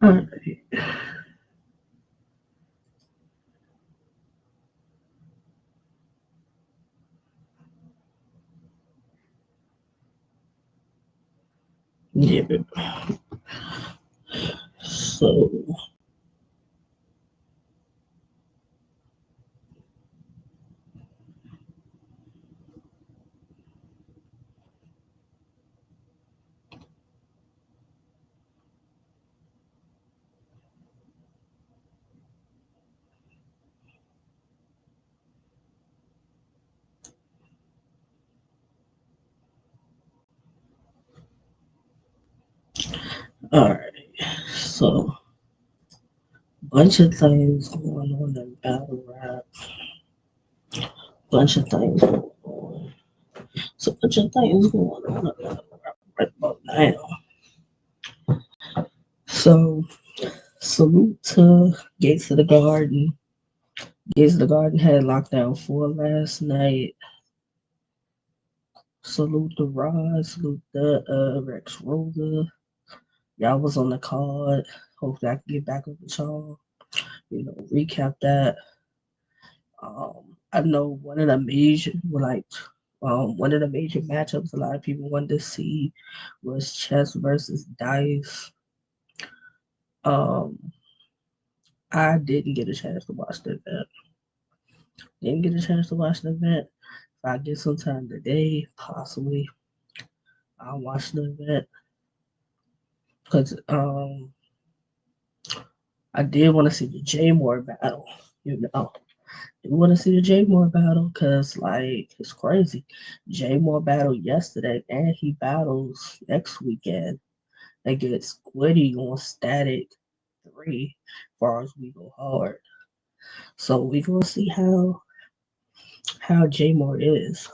Alright. Yeah. So, alright. So, bunch of things going on in battle rap. Bunch of things going on. So, bunch of things going on in battle rap right about now. So, salute to Gates of the Garden. Gates of the Garden had lockdown 4 last night. Salute the Rod. Salute the Rex Roller. Y'all was on the card. Hopefully I can get back with y'all. Recap that. I know one of the major matchups a lot of people wanted to see was Chess versus Dice. Um, I didn't get a chance to watch the event. Didn't get a chance to watch the event. If I get some time today, possibly I'll watch the event because I did want to see the J Moore battle. You want to see the J Moore battle because like it's crazy. J Moore battled yesterday and he battles next weekend against Squiddy on Static 3 far as we go hard. So we gonna see how J Moore is.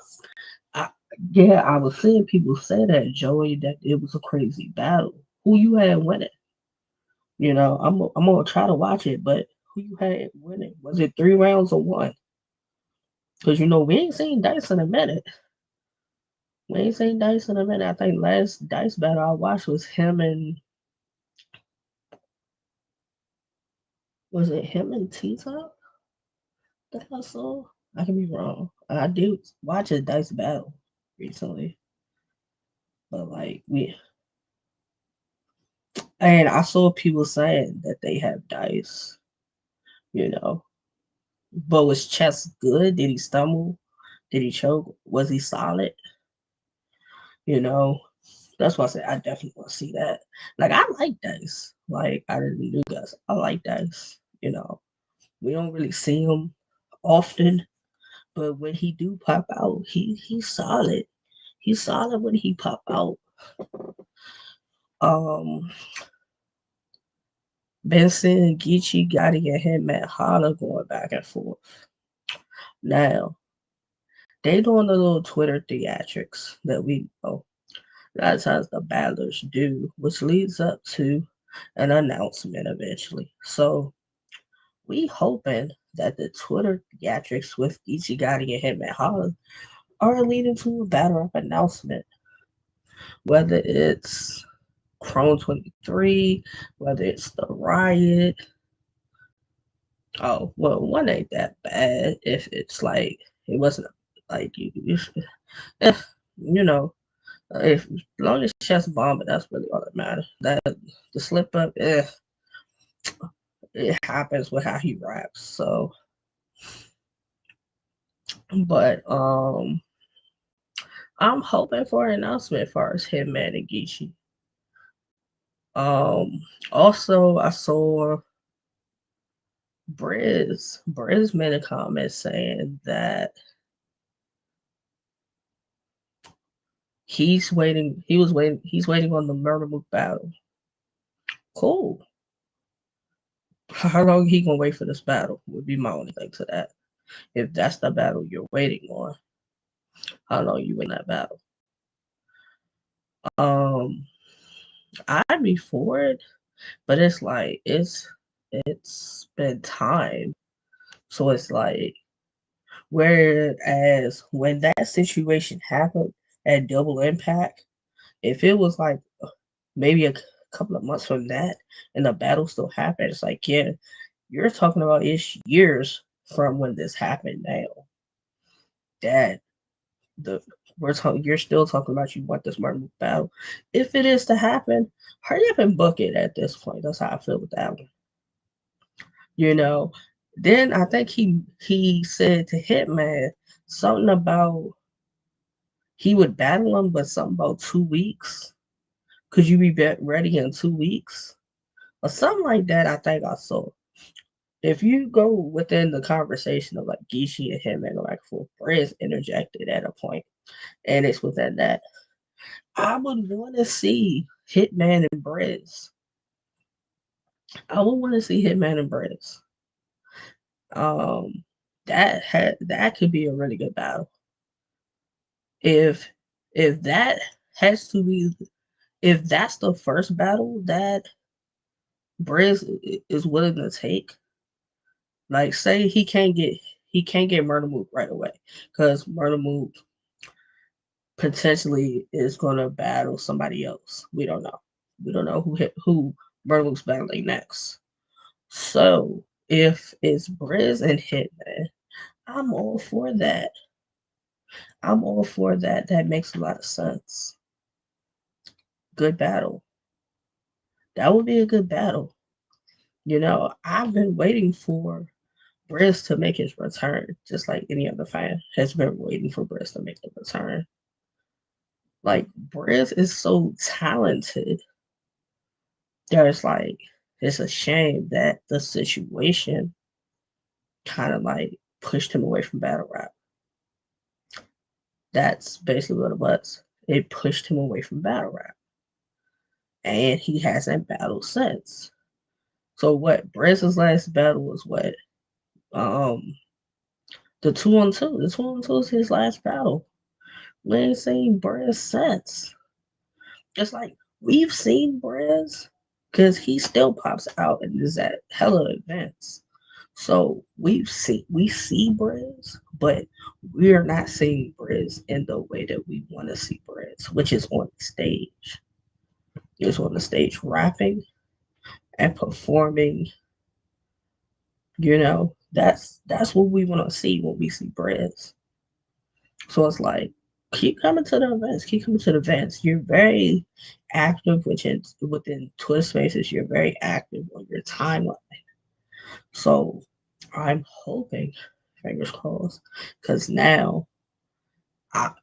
I, yeah, I was seeing people say that Joey that it was a crazy battle. Who you had winning? I'm gonna try to watch it, but who you had winning? Was it 3 rounds or one? Because we ain't seen Dice in a minute. We ain't seen Dice in a minute. I think last Dice battle I watched was him and was it him and T Top that I saw? I can be wrong. I did watch a Dice battle recently, but like and I saw people saying that they have Dice, you know. But was Chess good? Did he stumble? Did he choke? Was he solid? You know, that's why I said I definitely want to see that. Like I like Dice. Like I really do, guys. I like Dice. We don't really see him often, but when he do pop out, he's solid. He's solid when he pop out. Um, Benson, Geechee, Gotti, and him at Holla going back and forth. Now they doing the little Twitter theatrics that we know. A lot of times the battlers do, which leads up to an announcement eventually. So we hoping that the Twitter theatrics with Geechee, Gotti, and him at Holla are leading to a battle rap announcement, whether it's Chrome 23, whether it's the Riot. Oh, well, one ain't that bad if it's like, it wasn't like eh, you know, if as long as Chess bombing, that's really all that matters. That the slip up, it happens with how he raps. So, but I'm hoping for an announcement for as Hitman and Geechee. Also, I saw Briz made a comment saying that he's waiting on the Murder Mook battle. Cool. How long he gonna wait for this battle would be my only thing to that. If that's the battle you're waiting on, how long you win that battle? Um, I'd be for it, but it's like it's been time. So it's like whereas when that situation happened at Double Impact, if it was like maybe a couple of months from that, and the battle still happened. It's like, yeah, you're talking about ish years from when this happened now. That the we're talking, you're still talking about you want this murder battle. If it is to happen, hurry up and book it at this point. That's how I feel with that one. You know. Then I think he said to Hitman something about he would battle him, but something about 2 weeks. Could you be ready in 2 weeks? Or something like that, I think I saw. If you go within the conversation of like Gishi and him and like for Briz interjected at a point, and it's within that, I would want to see Hitman and Briz. I would want to see Hitman and Briz. Um, that could be a really good battle. If if that has to be if that's the first battle that Briz is willing to take, like say he can't get Murder Move right away because Murder Move potentially is going to battle somebody else. We don't know. We don't know who Murder Move's battling next. So if it's Briz and Hitman, I'm all for that. I'm all for that. That makes a lot of sense. Good battle. That would be a good battle. I've been waiting for Briz to make his return, just like any other fan has been waiting for Briz to make the return. Like Briz is so talented. There's like it's a shame that the situation kind of like pushed him away from battle rap. That's basically what it was. It pushed him away from battle rap, and he hasn't battled since. So what? Briz's last battle was what? Um, the 2-on-2. The 2-on-2 is his last battle. We ain't seen Briz since. Just like we've seen Briz, because he still pops out and is at hella events. So we see Briz, but we're not seeing Briz in the way that we want to see Briz, which is on the stage. Is on the stage rapping and performing. That's what we want to see when we see Briz. So it's like keep coming to the events, keep coming to the events. You're very active within Twitter spaces. You're very active on your timeline. So I'm hoping, fingers crossed, because now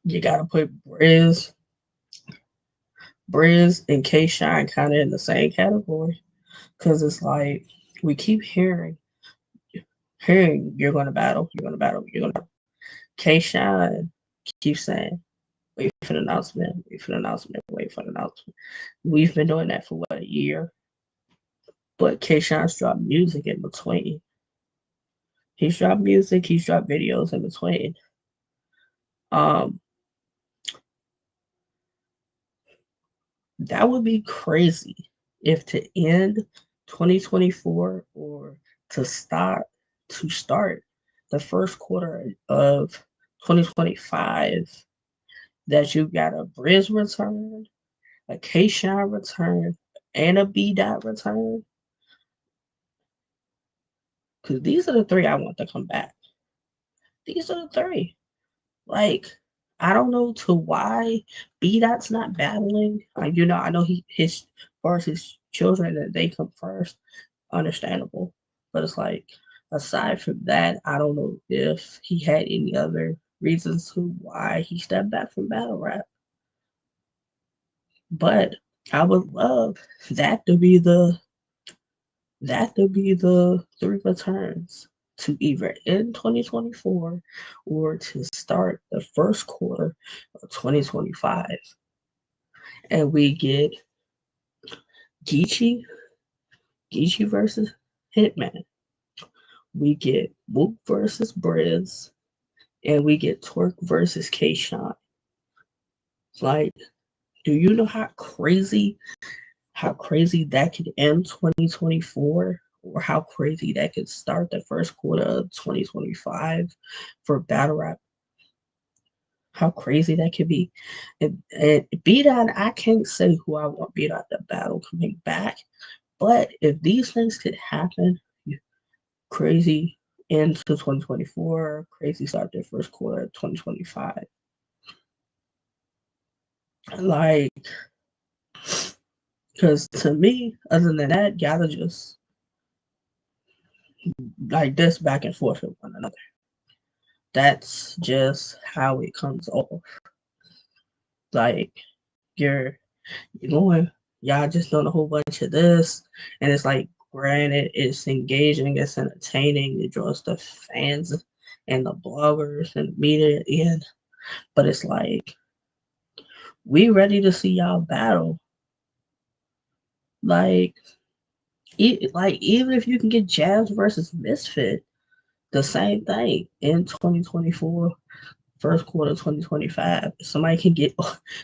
you gotta put Briz and K Shine kind of in the same category, because it's like we keep hearing you're gonna battle, you're gonna. K Shine keeps saying wait for the announcement, wait for the announcement, wait for the announcement. We've been doing that for what, a year? But K Shine's dropped music in between. He's dropped music, he's dropped videos in between. Um, that would be crazy if to end 2024 or to start the first quarter of 2025 that you got a Briz return, a K Shine return, and a B Dot return. Because these are the three I want to come back. These are the three. Like, I don't know to why B Dot's not battling. I know his far as his children that they come first, understandable. But it's like aside from that, I don't know if he had any other reasons to why he stepped back from battle rap. But I would love that to be the three returns to either end 2024 or to start the first quarter of 2025. And we get Geechee, Geechee versus Hitman. We get Mook versus Briz, and we get Twerk versus K Shine. Like, do you know how crazy that could end 2024, or how crazy that could start the first quarter of 2025 for battle rap? How crazy that could be. And beat on, I can't say who I want beat on the battle coming back, but if these things could happen, crazy into 2024, crazy start their first quarter of 2025. Like, because to me, other than that, gotta just like this back and forth with one another. That's just how it comes off. Like, you're going, y'all just doing a whole bunch of this, and it's like, granted, it's engaging, it's entertaining, it draws the fans and the bloggers and the media in, but it's like, we ready to see y'all battle. Like, even if you can get Jazz versus Misfit, the same thing in 2024, first quarter 2025. Somebody can get,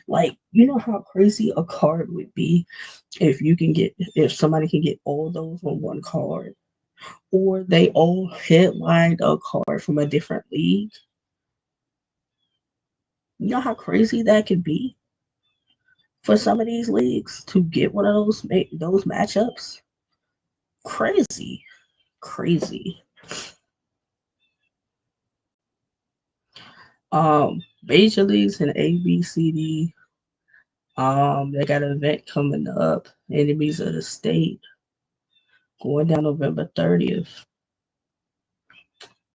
like, you know how crazy a card would be if somebody can get all those on one card, or they all headlined a card from a different league. You know how crazy that could be for some of these leagues to get one of those matchups. Crazy, crazy. Major leagues and ABCD. They got an event coming up, Enemies of the State, going down November 30th.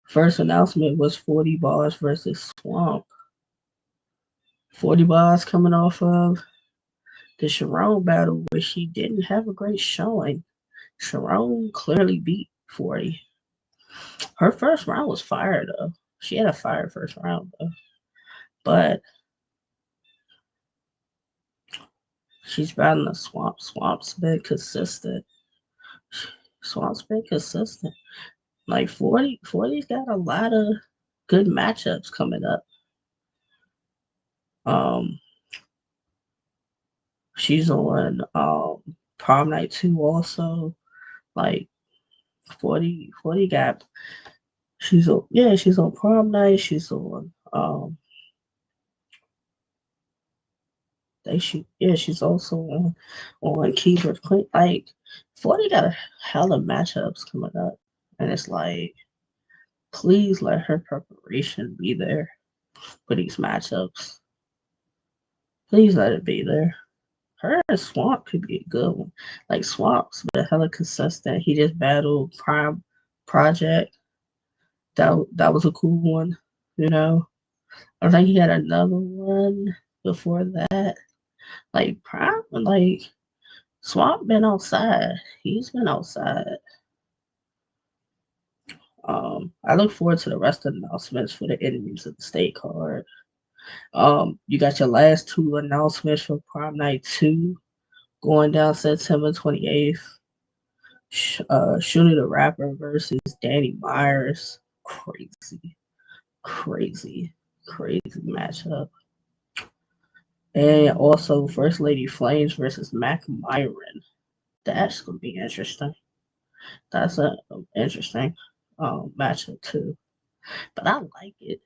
First announcement was 40 Bars versus Swamp. 40 Bars coming off of the Sharon battle where she didn't have a great showing. Sharon clearly beat 40. Her first round was fire though. She had a fire first round though. But she's battling the Swamp. Swamp's been consistent. Swamp's been consistent. Like 40's got a lot of good matchups coming up. Um, she's on Prom Night 2 also. Like 40 got she's on Prom Night, she's on she's also on Keeper Clean. Like 40 got a hell of matchups coming up. And it's like, please let her preparation be there for these matchups. Please let it be there. Her and Swamp could be a good one. Like Swamp's been hella consistent. He just battled Prime Project. That was a cool one, you know. I think he had another one before that. Like Prime, like Swamp been outside. He's been outside. I look forward to the rest of the announcements for the Enemies of the State card. You got your last two announcements for Prime Night 2 going down September 28th. Shooter the Rapper versus Danny Myers. Crazy, crazy, crazy matchup. And also First Lady Flames versus Mac Myron. That's gonna be interesting. That's a interesting matchup too. But I like it.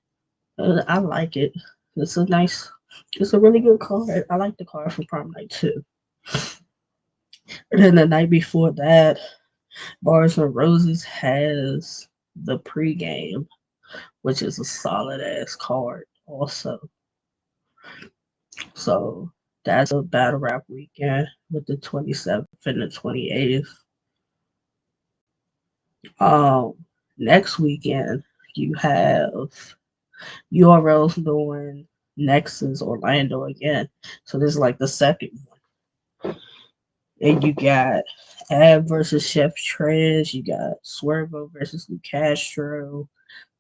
I like it. It's a nice. It's a really good card. I like the card for Prom Night too. And then the night before that, Bars and Roses has the pregame, which is a solid ass card also. So that's a battle rap weekend with the 27th and the 28th. Um, Next weekend you have URL's doing Nexus Orlando again. So this is like the second one. And you got Ab versus Chef Trez, you got Swervo versus Lou Castro,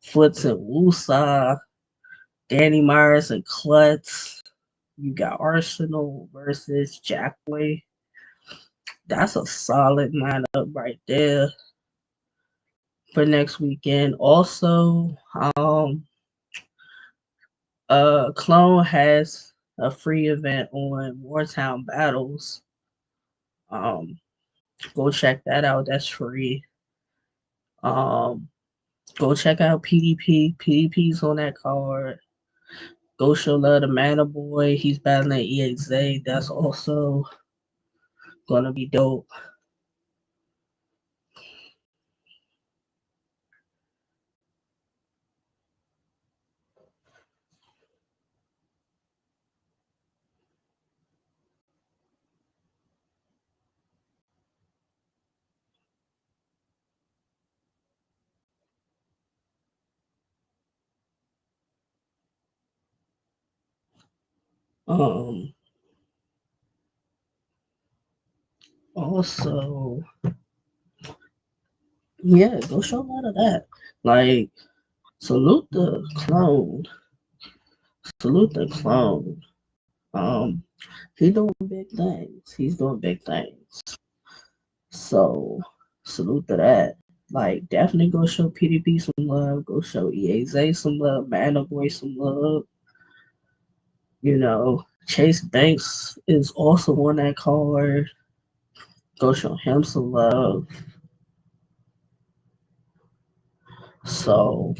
Foots and Wusa, Danny Myers and Klutz. You got Arsenal versus Jackway. That's a solid lineup right there for next weekend. Also, Clone has a free event on Wartown Battles. Um, Go check that out. That's free. Um, Go check out PDP. PDP's on that card. Go show love to Mana Boy. He's battling EXA. That's also gonna be dope. Um, Also, yeah, go show love to that. Like, salute the clone. Salute the clone. Um, he doing big things. He's doing big things. So salute to that. Like, definitely go show PDP some love. Go show EAZ some love. Mana Boy some love. Chase Banks is also on that card. Go show him some love. So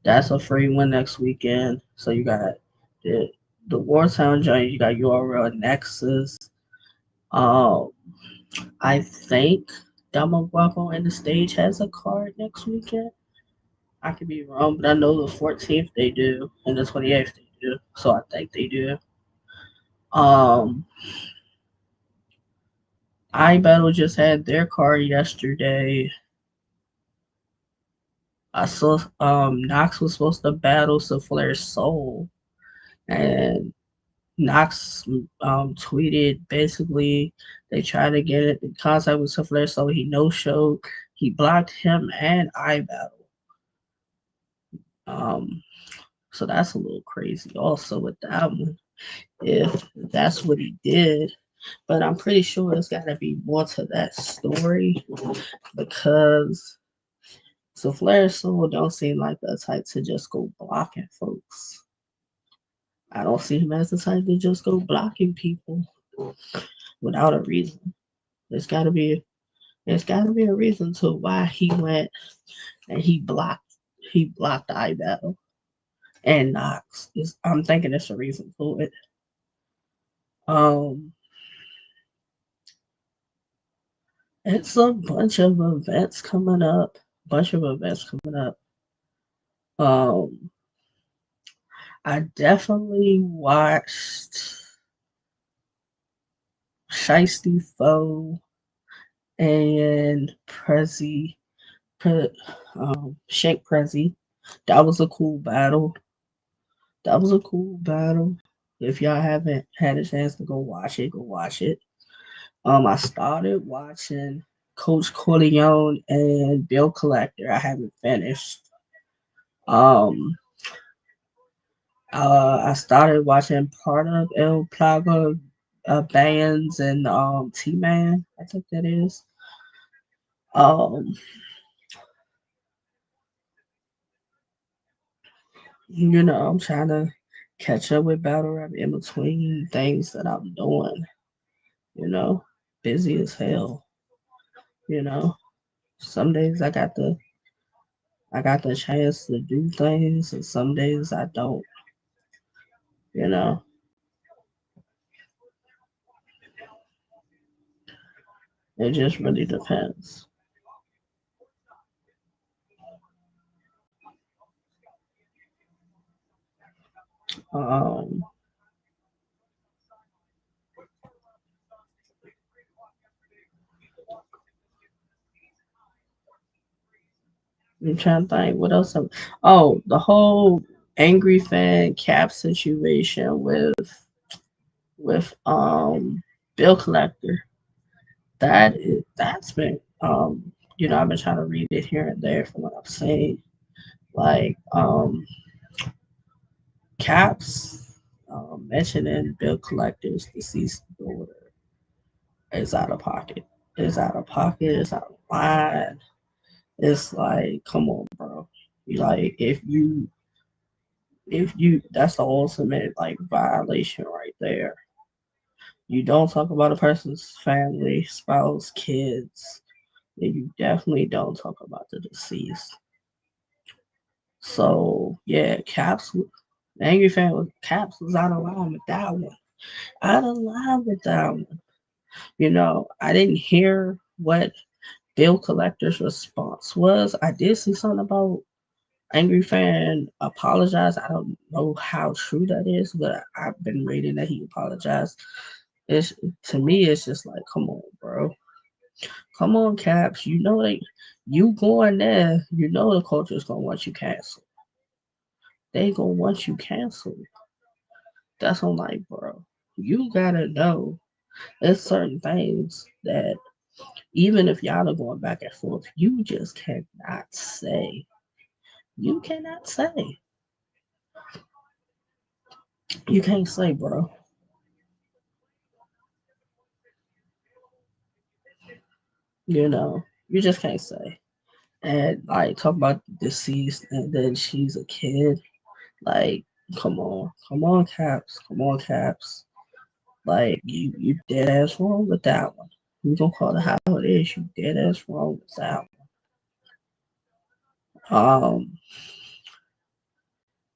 that's a free win next weekend. So you got the the Wartown joint. You got URL Nexus. Um, I think Dama in the stage has a card next weekend. I could be wrong, but I know the 14th they do and the 28th they do. So I think they do. Um, iBattle just had their card yesterday. I saw Knox was supposed to battle Souffleur Soul, and Knox tweeted basically they tried to get it in contact with Souffleur Soul. He no showed. He blocked him and iBattle. Um, so that's a little crazy. Also with that one, if that's what he did, but I'm pretty sure there's got to be more to that story because Souffleur Soul don't seem like the type to just go blocking folks. I don't see him as the type to just go blocking people without a reason. There's got to be there's got to be a reason to why he went and he blocked the eye battle and Knox. I'm thinking there's a reason for it. Um, it's a bunch of events coming up. Bunch of events coming up. Um, I definitely watched Shiesty Foe and Shank Prezi. That was a cool battle. That was a cool battle. If y'all haven't had a chance to go watch it, go watch it. I started watching Coach Corleone and Bill Collector. I haven't finished. Um, I started watching part of El Plaga bands and T Man. I think that is. Um, I'm trying to catch up with battle rap in between things that I'm doing. You know, busy as hell. You know, some days I got the chance to do things, and some days I don't. You know, it just really depends. Um, I'm trying to think what else. The whole angry fan cap situation with Bill Collector. That's been I've been trying to read it here and there from what I've seen. Like Caps mentioning Bill Collector's deceased daughter is out of pocket. It's out of pocket. It's out of line. It's like, come on, bro. Like, if you, that's the ultimate like violation right there. You don't talk about a person's family, spouse, kids, and you definitely don't talk about the deceased. So yeah, Caps. Angry fan with Caps was out of line with that one. Out of line with that one. I didn't hear what Bill Collector's response was. I did see something about Angry Fan apologized. I don't know how true that is, but I've been reading that he apologized. It's to me, it's just like, come on, bro. Come on, Caps. You going there, the culture's gonna want you canceled. They gonna want you canceled. That's what I'm like, bro. You gotta know there's certain things that even if y'all are going back and forth, you just cannot say. You cannot say. You can't say, bro. You just can't say. And like talk about deceased and then she's a kid. Like, come on, Caps, come on, Caps. Like you dead ass wrong with that one. We gonna call it how it is. You dead ass wrong with that one.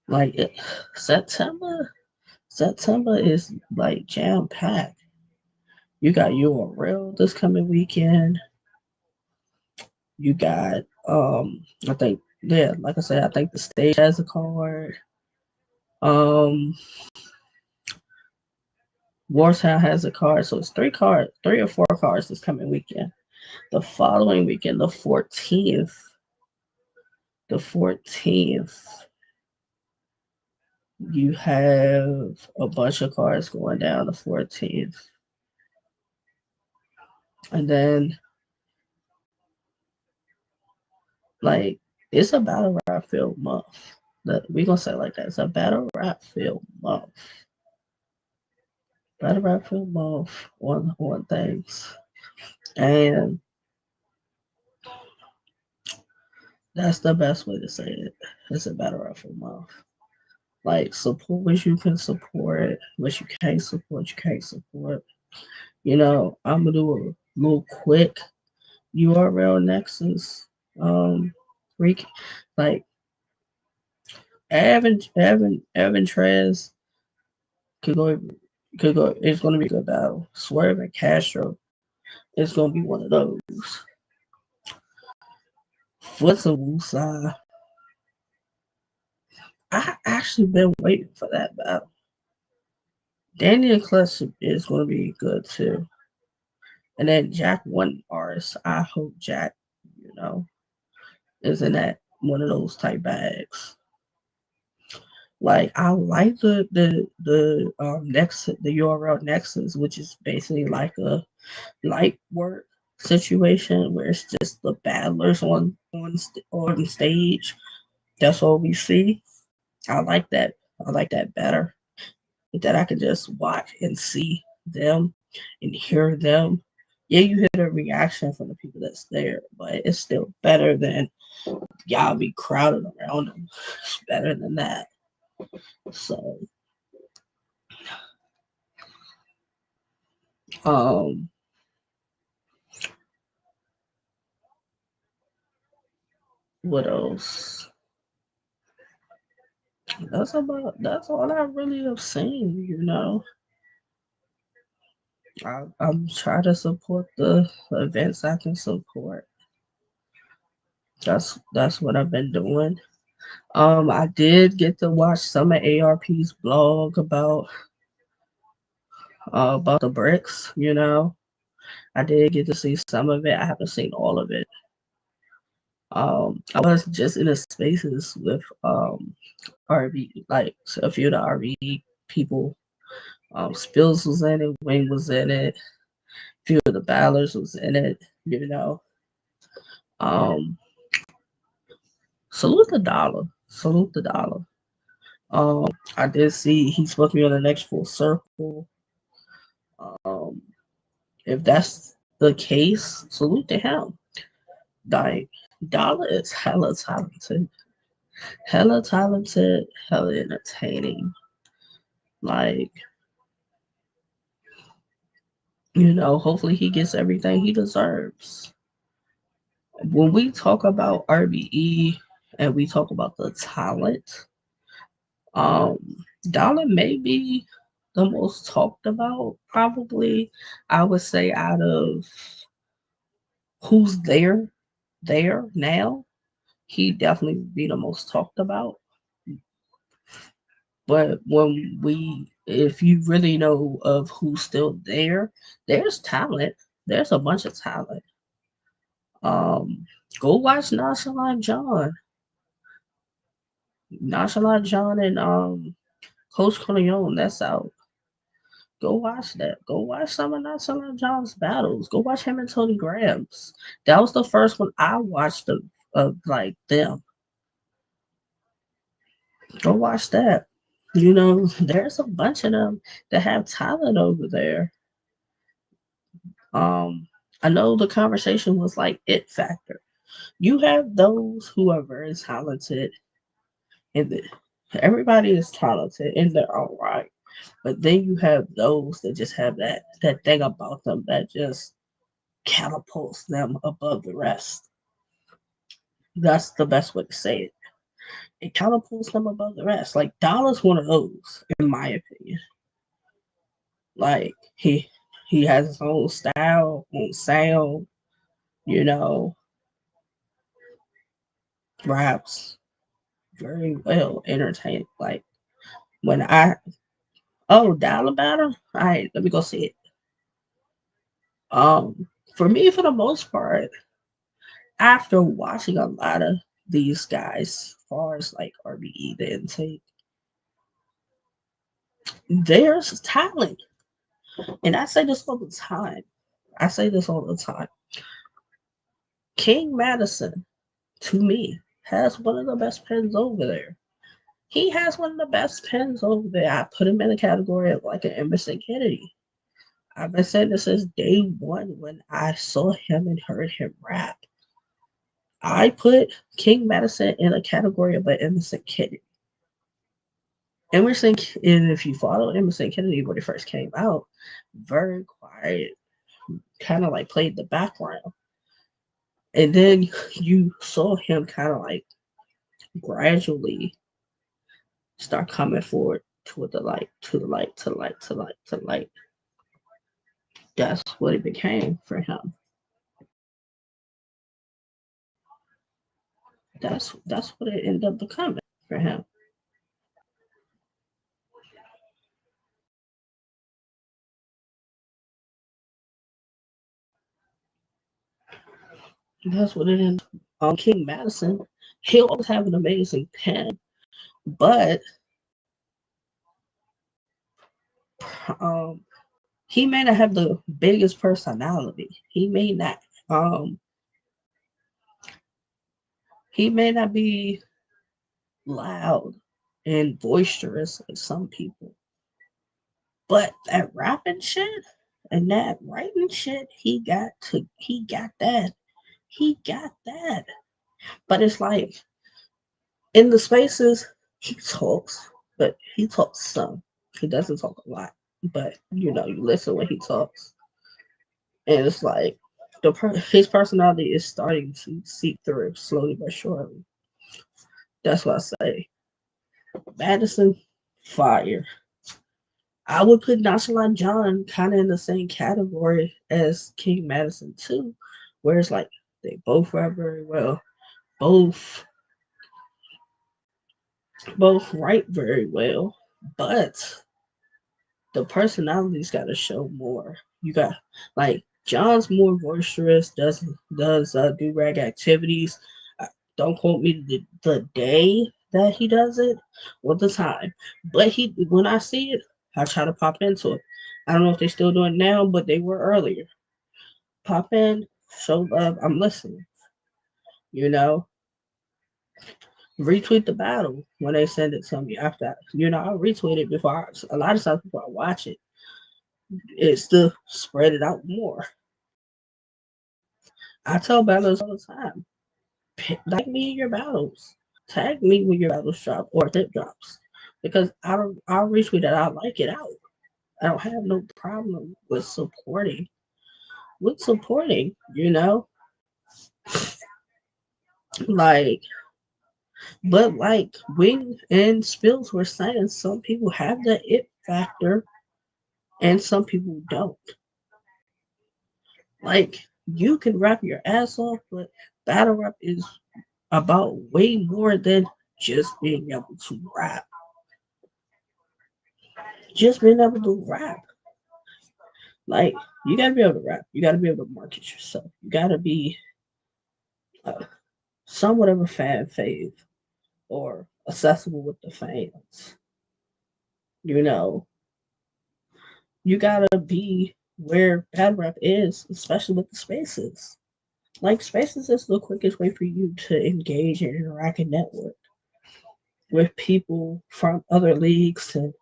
Like September, September is like jam packed. You got URL this coming weekend. You got I think yeah, like I said, I think the stage has a card. Um Wartown has a card, so it's three or four cards this coming weekend. The following weekend, the 14th, you have a bunch of cards going down the 14th. And then, like, it's a battle rap filled month. We gonna say it like that. It's a battle rap filled month. Battle rap filled month on things. And that's the best way to say it. It's a battle rap filled month. Like support what you can support, what you can't support, you can't support. I'm gonna do a little quick URL Nexus. Re- like Evan Trez could go could go. It's gonna be a good battle. Swerve and Castro. It's gonna be one of those. What's a Wusa? I actually been waiting for that battle. Danny and Clutch is gonna be good too. And then Jack one artist. I hope Jack, you know, is in that one of those type bags. Like I like the URL Nexus, which is basically like a light work situation where it's just the battlers on stage. That's all we see. I like that. I like that better. That I can just watch and see them and hear them. Yeah, you hear the reaction from the people that's there, but it's still better than y'all be crowded around them. It's better than that. So, um, what else? That's all I really have seen. I'm trying to support the events I can support. That's what I've been doing. I did get to watch some of ARP's blog about the bricks. I did get to see some of it. I haven't seen all of it. I was just in the spaces with RV, like a few of the RV people. Spills was in it, Wing was in it, a few of the Ballers was in it. You know, um, salute the dollar, salute the dollar. I did see he spoke to me on the next full circle. Um, if that's the case, salute to him. Like Dollar is hella talented, hella entertaining. Like hopefully he gets everything he deserves. When we talk about RBE and we talk about the talent, Um, Dollar may be the most talked about, probably. I would say out of who's there now, he definitely would be the most talked about. But if you really know of who's still there, there's talent. There's a bunch of talent. Um, Go watch Nonchalant John, and Coach Corleone. That's out. Go watch that. Go watch some of Nonchalant John's battles. Go watch him and Tony Graham's. That was the first one I watched of like them. Go watch that. There's a bunch of them that have talent over there. Um, I know the conversation was like it factor. You have those who are very talented, and everybody is talented in their own right. But then you have those that just have that thing about them that just catapults them above the rest. That's the best way to say it. It catapults them above the rest. Like Dollar's one of those, in my opinion. Like he has his own style, own sound, you know, raps very well, entertaining. Like when Dollar Battle, all right, let me go see it. For me, for the most part, after watching a lot of these guys, as far as like RBE, the intake, there's talent. And I say this all the time. I say this all the time. King Madison, to me, has one of the best pens over there. He has one of the best pens over there. I put him in the category of like an Emerson Kennedy. I've been saying this since day one when I saw him and heard him rap. I put King Madison in a category of an Emerson Kennedy. Emerson, and if you follow Emerson Kennedy when he first came out, very quiet, kind of like played the background. And then you saw him kind of like gradually start coming forward to the light, to the light, to the light, to the light, to the light. That's what it became for him. That's what it ended up becoming for him. That's what it is. King Madison, he'll always have an amazing pen, but um, he may not have the biggest personality. Um, he may not be loud and boisterous like some people, but that rapping shit and that writing shit, he got that. But it's like in the spaces he talks, but he talks some. He doesn't talk a lot, but you listen when he talks, and it's like his personality is starting to seep through slowly but surely. That's what I say. Madison, fire. I would put Nonchalant John kind of in the same category as King Madison too, where it's like they both rap very well, both both write very well, but the personality's got to show more. You got like John's more boisterous, does do rag activities. Don't quote me the day that he does it or the time, but he when I see it, I try to pop into it. I don't know if they still doing it now, but they were earlier. Pop in, show love. I'm listening. You know, retweet the battle when they send it to me after. I'll retweet it before. A lot of times before I watch it, it's to spread it out more. I tell battlers all the time, tag me in your battles. Tag me when your battles drop or tip drops. Because I'll retweet it. I'll like it out. I don't have no problem with supporting. Like But like Wing and Spills were saying, some people have the it factor and some people don't. Like you can rap your ass off, but battle rap is about way more than just being able to rap. Just being able to rap. Like you gotta be able to rap. You gotta be able to market yourself. You gotta be uh, somewhat of a fan fave or accessible with the fans. You know, you gotta be where battle rap is, especially with the spaces. Like spaces is the quickest way for you to engage and interact and network with people from other leagues and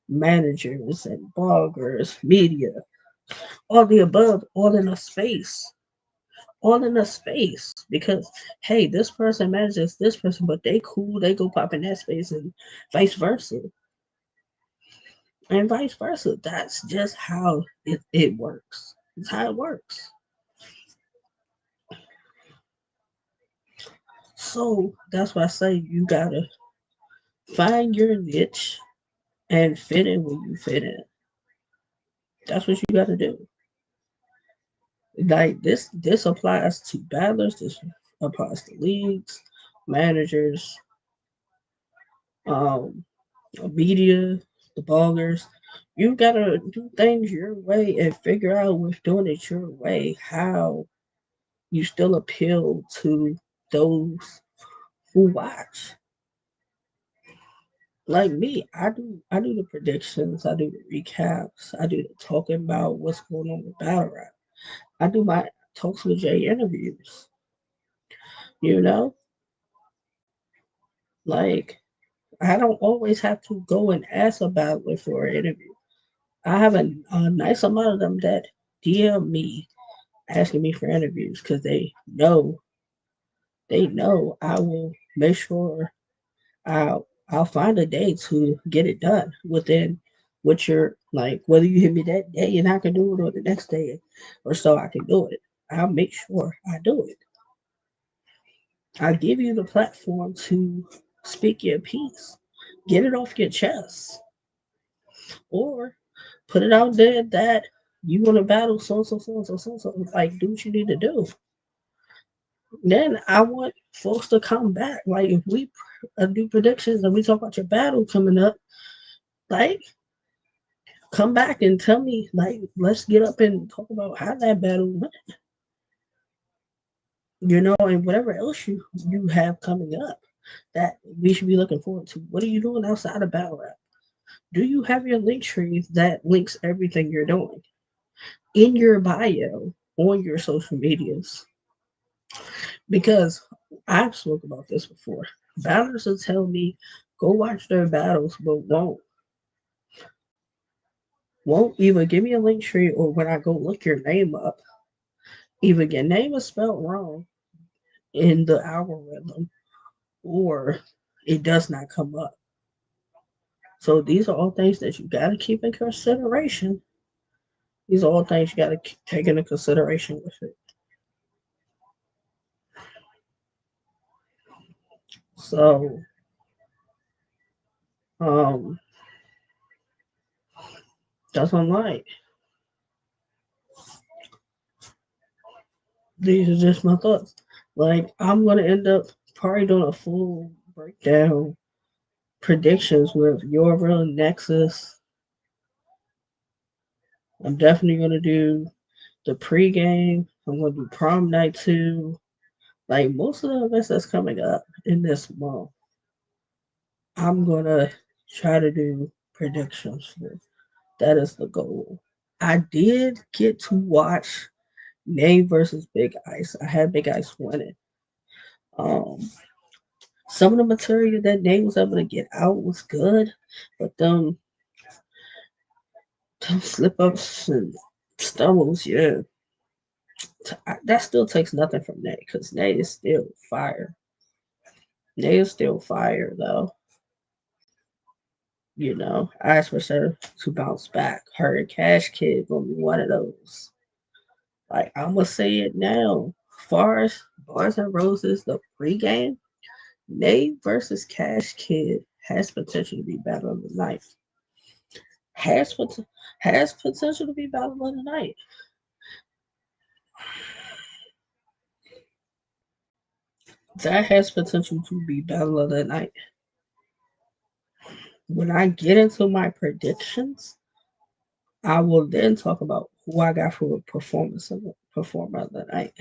managers and bloggers, media, all the above, all in a space. All in a space because hey, this person manages this person, but they cool, they go pop in that space and vice versa. And vice versa. That's just how it works. It's how it works. So that's why I say you gotta find your niche and fit in where you fit in. That's what you gotta do. Like this applies to battlers, this applies to leagues, managers, um, media, the bloggers. You gotta do things your way and figure out with doing it your way how you still appeal to those who watch. Like me, I do the predictions, I do the recaps, I do the talking about what's going on with battle rap. I do my talks with Jay interviews. You know, like I don't always have to go and ask a battler for an interview. I have a nice amount of them that DM me asking me for interviews because they know I will make sure I'll find a day to get it done within what you're like, whether you hit me that day and I can do it or the next day or so I can do it. I'll make sure I do it. I give you the platform to speak your piece, get it off your chest, or put it out there that you want to battle so. Like, do what you need to do. Then I want folks to come back. Like, if we do predictions and we talk about your battle coming up, like, come back and tell me, like, let's get up and talk about how that battle went, and whatever else you have coming up that we should be looking forward to. What are you doing outside of battle rap? Do you have your link tree that links everything you're doing in your bio on your social medias? Because I've spoken about this before. Battlers will tell me go watch their battles, but won't either give me a link tree or when I go look your name up, either your name is spelled wrong in the algorithm or it does not come up. So these are all things that you got to keep in consideration. These are all things you got to take into consideration with it. So, um, that's what I'm like. These are just my thoughts. Like, I'm going to end up probably doing a full breakdown predictions with your real Nexus. I'm definitely going to do the pregame. I'm going to do prom night too. Like, most of the events that's coming up in this month, I'm going to try to do predictions for. That is the goal. I did get to watch Name versus Big Ice. I had Big Ice winning. Um, some of the material that Name was able to get out was good, but them slip ups and stumbles, yeah, that still takes nothing from Nate because Nate is still fire. Nate is still fire though. I expect her to bounce back. Her and Cash Kid gonna be one of those. Like I'm gonna say it now. Far as Bars and Roses, the pregame, Nate versus Cash Kid has potential to be battle of the night. Has has potential to be battle of the night. That has potential to be battle of the night. When I get into my predictions, I will then talk about who I got for a performer of the night.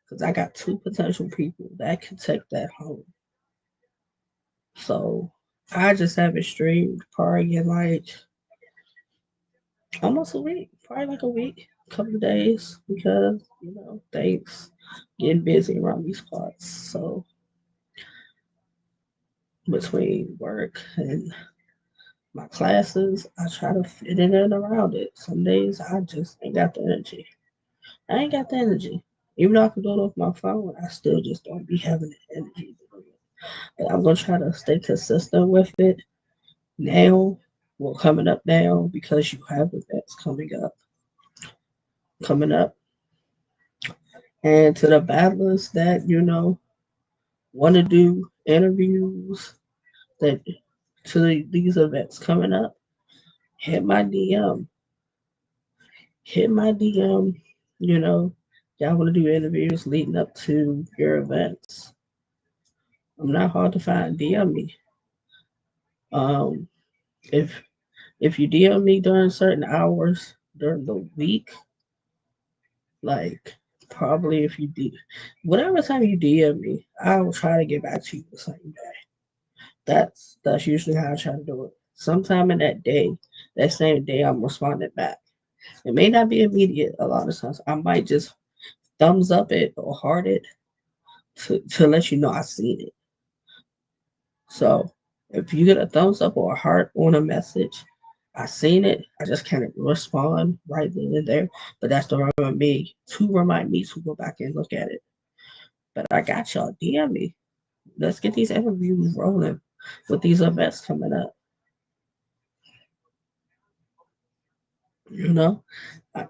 Because I got two potential people that can take that home. So I just haven't streamed probably in like almost a week, probably like a week, a couple of days, because things getting busy around these parts. So between work and my classes, I try to fit in and around it. Some days I just ain't got the energy. I ain't got the energy. Even though I can do it off my phone, I still just don't be having the energy to do it. But I'm gonna try to stay consistent with it now. Well, coming up now because you have events coming up, and to the battlers that want to do interviews that to these events coming up, hit my DM, hit my DM. You know, y'all want to do interviews leading up to your events. I'm not hard to find. DM me. Um, if if you DM me during certain hours during the week, like probably if you whatever time you DM me, I will try to get back to you the same day. That's usually how I try to do it. Sometime in that day, that same day, I'm responding back. It may not be immediate. A lot of times, I might just thumbs up it or heart it to let you know I seen it. So if you get a thumbs up or a heart on a message, I seen it. I just can't respond right then and there. But that's to remind me to go back and look at it. But I got y'all. DM me. Let's get these interviews rolling with these events coming up. You know,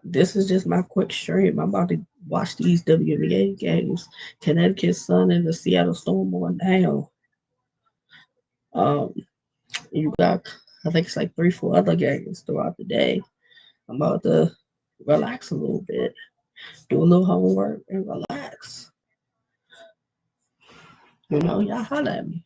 this is just my quick stream. I'm about to watch these WNBA games. Connecticut Sun and the Seattle Storm on now. Um, you got, I think it's like 3, 4 other games throughout the day. I'm about to relax a little bit, do a little homework, and relax. Y'all holler at me.